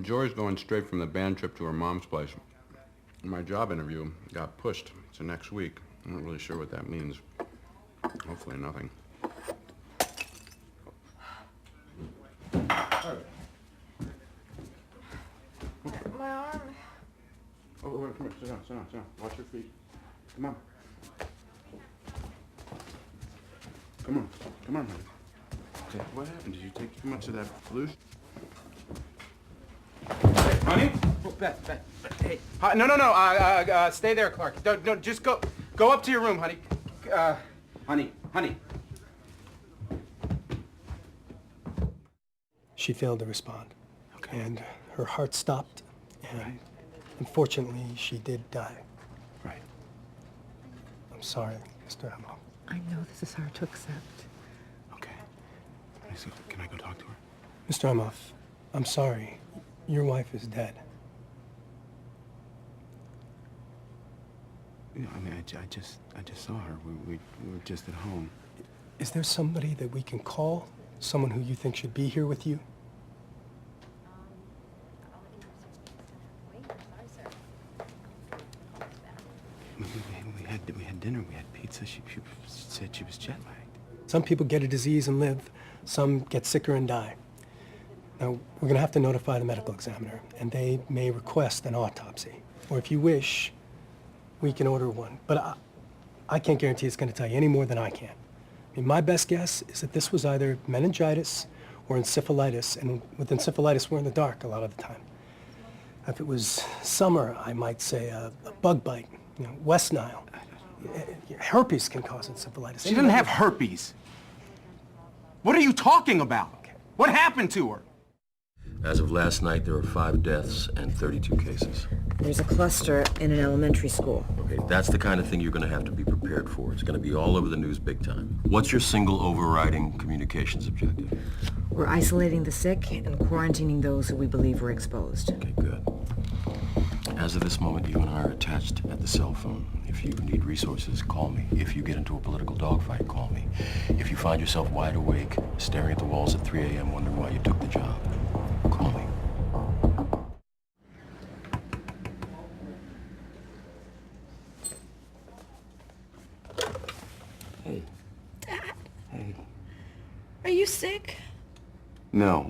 Jory's going straight from the band trip to her mom's place. My job interview got pushed to next week. I'm not really sure what that means. Hopefully nothing. My arm. Oh, wait, come here. Sit down. Watch your feet. Come on. Come on, honey. Okay, what happened? Did you take too much of that flu? Hey, honey? Oh, Beth, hey. No, stay there, Clark. Don't, just go up to your room, honey. Honey. She failed to respond. Okay. And her heart stopped, and right. Unfortunately, she did die. Right. I'm sorry, Mr. Emma. I know this is hard to accept. Okay. Can I go talk to her? Mr. Emoff, I'm sorry. Your wife is dead. Yeah, I mean, I just saw her. We were just at home. Is there somebody that we can call? Someone who you think should be here with you? We had dinner. We had pizza. She said she was jet lagged. Some people get a disease and live. Some get sicker and die. Now, we're going to have to notify the medical examiner, and they may request an autopsy. Or if you wish, we can order one. But I can't guarantee it's going to tell you any more than I can. I mean, my best guess is that this was either meningitis or encephalitis, and with encephalitis, we're in the dark a lot of the time. If it was summer, I might say a bug bite, West Nile. Herpes can cause encephalitis. She didn't have herpes. What are you talking about? Okay. What happened to her? As of last night, there are 5 deaths and 32 cases. There's a cluster in an elementary school. Okay, that's the kind of thing you're going to have to be prepared for. It's going to be all over the news big time. What's your single overriding communications objective? We're isolating the sick and quarantining those who we believe were exposed. Okay, good. As of this moment, you and I are attached at the cell phone. If you need resources, call me. If you get into a political dogfight, call me. If you find yourself wide awake, staring at the walls at 3 a.m. wondering why you took the job, call me. Hey. Dad. Hey. Are you sick? No.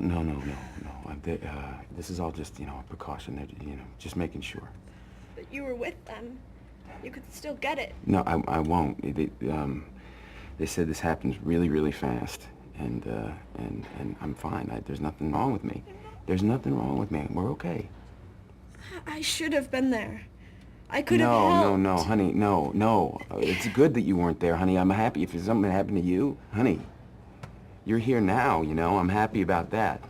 This is all just, a precaution. Just making sure. But you were with them. You could still get it. No, I won't. They said this happens really, really fast, and I'm fine. There's nothing wrong with me. There's nothing wrong with me. We're okay. I should have been there. I could have helped. No, honey, no. It's good that you weren't there, honey. I'm happy. If something happened to you, honey, you're here now, I'm happy about that.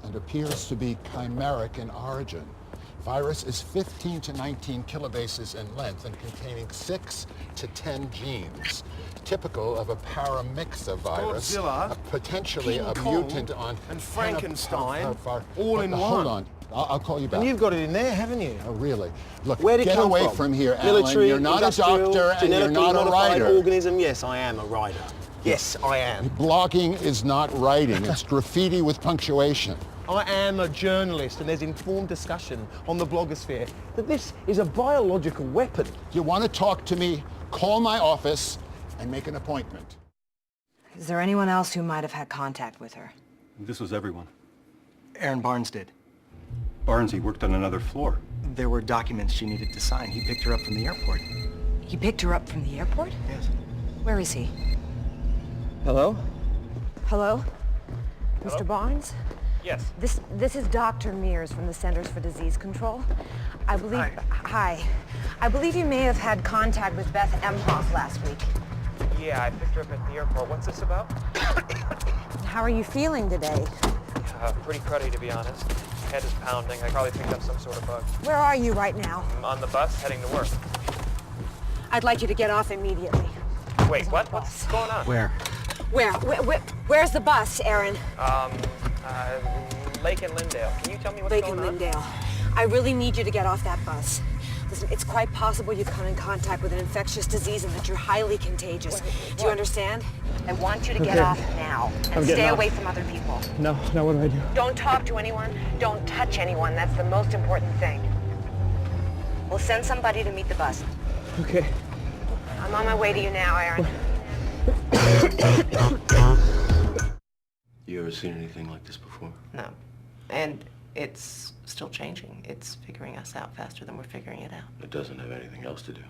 And appears to be chimeric in origin. Virus is 15 to 19 kilobases in length and containing 6 to 10 genes, typical of a paramyxa virus, Godzilla, potentially King a Kong, mutant on and Frankenstein, all in Hold one. on, I'll call you back. And you've got it in there, haven't you? Oh, really? Look, Where'd it get come away from? here, Military, Alan. You're not a industrial, doctor and you're genetically not a modified writer. organism. Yes, I am a writer. Yes, I am. Blogging is not writing. It's graffiti with punctuation. I am a journalist, and there's informed discussion on the blogosphere that this is a biological weapon. You want to talk to me, call my office and make an appointment. Is there anyone else who might have had contact with her? This was everyone. Aaron Barnes did. Barnes, he worked on another floor. There were documents she needed to sign. He picked her up from the airport. He picked her up from the airport? Yes. Where is he? Hello? Hello? Mr. Barnes? Yes. This is Dr. Mears from the Centers for Disease Control. I believe... Hi. I believe you may have had contact with Beth Emhoff last week. Yeah, I picked her up at the airport. What's this about? How are you feeling today? Pretty cruddy, to be honest. Head is pounding. I probably picked up some sort of bug. Where are you right now? I'm on the bus, heading to work. I'd like you to get off immediately. Wait, what? What's going on? Where? Where's the bus, Aaron? Lake and Lindale. Can you tell me what's Lake going and on? Lindale. I really need you to get off that bus. Listen, it's quite possible you come in contact with an infectious disease and that you're highly contagious. Do you understand? I want you to get off now and stay away from other people. No, what do I do? Don't talk to anyone. Don't touch anyone. That's the most important thing. We'll send somebody to meet the bus. Okay. I'm on my way to you now, Aaron. You ever seen anything like this before? No. And it's still changing. It's figuring us out faster than we're figuring it out. It doesn't have anything else to do.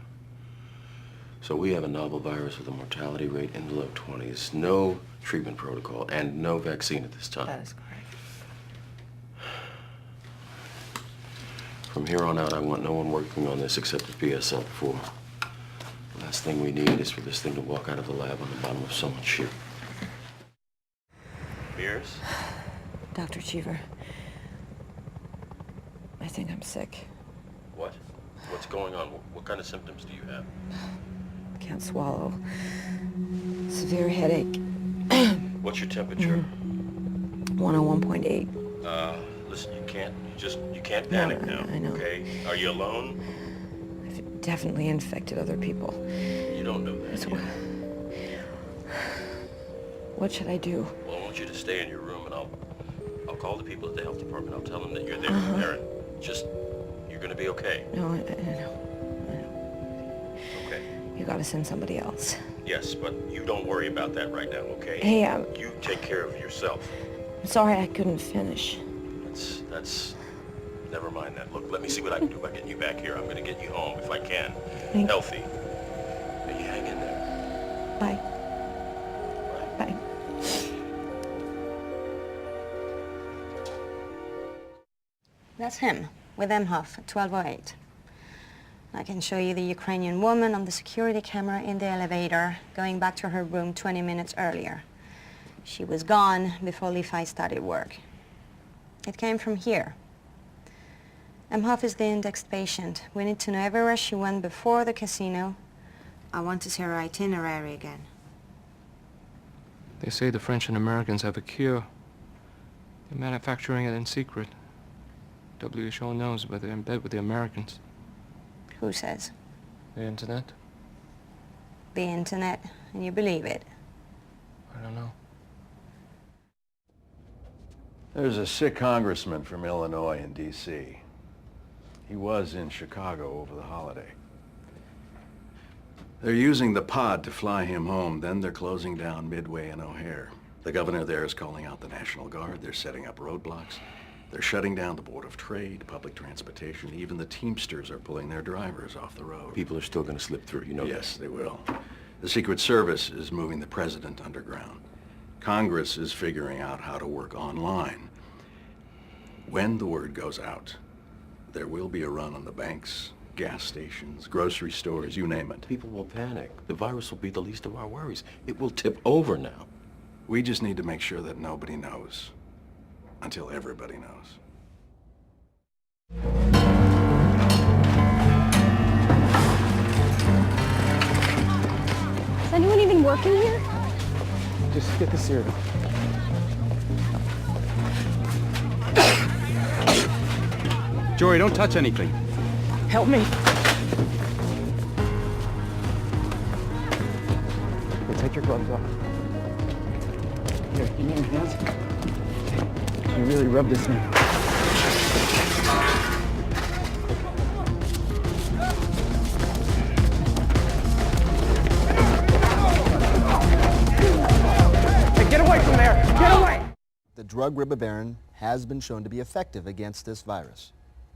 So we have a novel virus with a mortality rate in the low 20s, no treatment protocol, and no vaccine at this time. That is correct. From here on out, I want no one working on this except the PSL-4. The last thing we need is for this thing to walk out of the lab on the bottom of someone's ship. Mears? Dr. Cheever, I think I'm sick. What? What's going on? What kind of symptoms do you have? Can't swallow. Severe headache. What's your temperature? 101.8. Listen, you can't panic now, I know. okay? Are you alone? I've definitely infected other people. You don't know that yet. What should I do? Well, I want you to stay in your room, and I'll call the people at the health department. I'll tell them that you're there, Aaron. You're gonna be okay. No, I know. Okay. You gotta send somebody else. Yes, but you don't worry about that right now, okay? Hey, You take care of yourself. I'm sorry I couldn't finish. That's... Never mind that. Look, let me see what I can do by getting you back here. I'm gonna get you home if I can. Thank you. Healthy. Now you hang in there. Bye. Bye. That's him, with Emhoff at 12:08. I can show you the Ukrainian woman on the security camera in the elevator, going back to her room 20 minutes earlier. She was gone before Levi started work. It came from here. Emhoff is the indexed patient. We need to know everywhere she went before the casino. I want to see her itinerary again. They say the French and Americans have a cure. They're manufacturing it in secret. WHO knows, but they're in bed with the Americans. Who says? The internet? The internet, and you believe it. I don't know. There's a sick congressman from Illinois in D.C. He was in Chicago over the holiday. They're using the pod to fly him home, then they're closing down Midway and O'Hare. The governor there is calling out the National Guard. They're setting up roadblocks. They're shutting down the Board of Trade, public transportation. Even the Teamsters are pulling their drivers off the road. People are still going to slip through, you know that. Yes, they will. The Secret Service is moving the president underground. Congress is figuring out how to work online. When the word goes out, there will be a run on the banks, gas stations, grocery stores, you name it. People will panic. The virus will be the least of our worries. It will tip over now. We just need to make sure that nobody knows until everybody knows. Is anyone even working here? Just get the cereal. Jory, don't touch anything. Help me. Here, take your gloves off. Here, give me your hands. You really rub this in. Hey, get away from there! Get away! The drug ribavirin has been shown to be effective against this virus.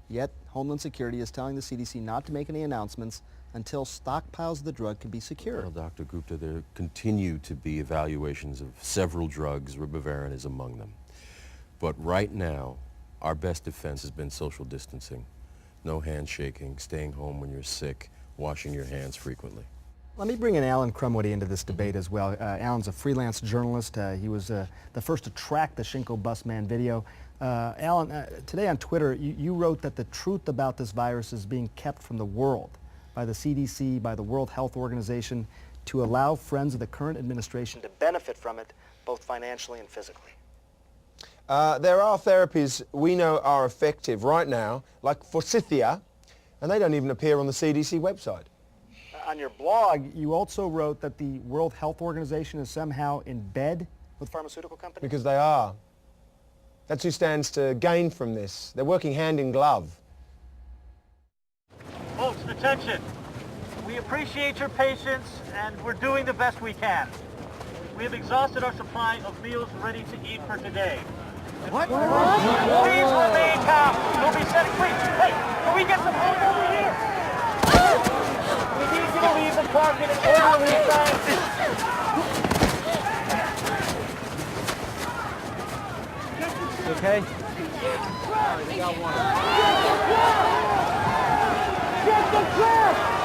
Yet, Homeland Security is telling the CDC not to make any announcements until stockpiles of the drug can be secured. Well, Dr. Gupta, there continue to be evaluations of several drugs. Ribavirin is among them. But right now, our best defense has been social distancing. No handshaking, staying home when you're sick, washing your hands frequently. Let me bring in Alan Crumwoody into this debate as well. Alan's a freelance journalist. He was the first to track the Shinko Busman video. Alan, today on Twitter, you wrote that the truth about this virus is being kept from the world by the CDC, by the World Health Organization, to allow friends of the current administration to benefit from it, both financially and physically. There are therapies we know are effective right now, like forsythia, And they don't even appear on the CDC website. On your blog, you also wrote that the World Health Organization is somehow in bed with pharmaceutical companies? Because they are. That's who stands to gain from this. They're working hand in glove. Folks, attention. We appreciate your patience, and we're doing the best we can. We have exhausted our supply of meals ready to eat for today. What? Please remain calm. You'll be setting free. Hey, can we get some help over here? We need you to leave the park in an orderly fashion. Okay? Get the trash!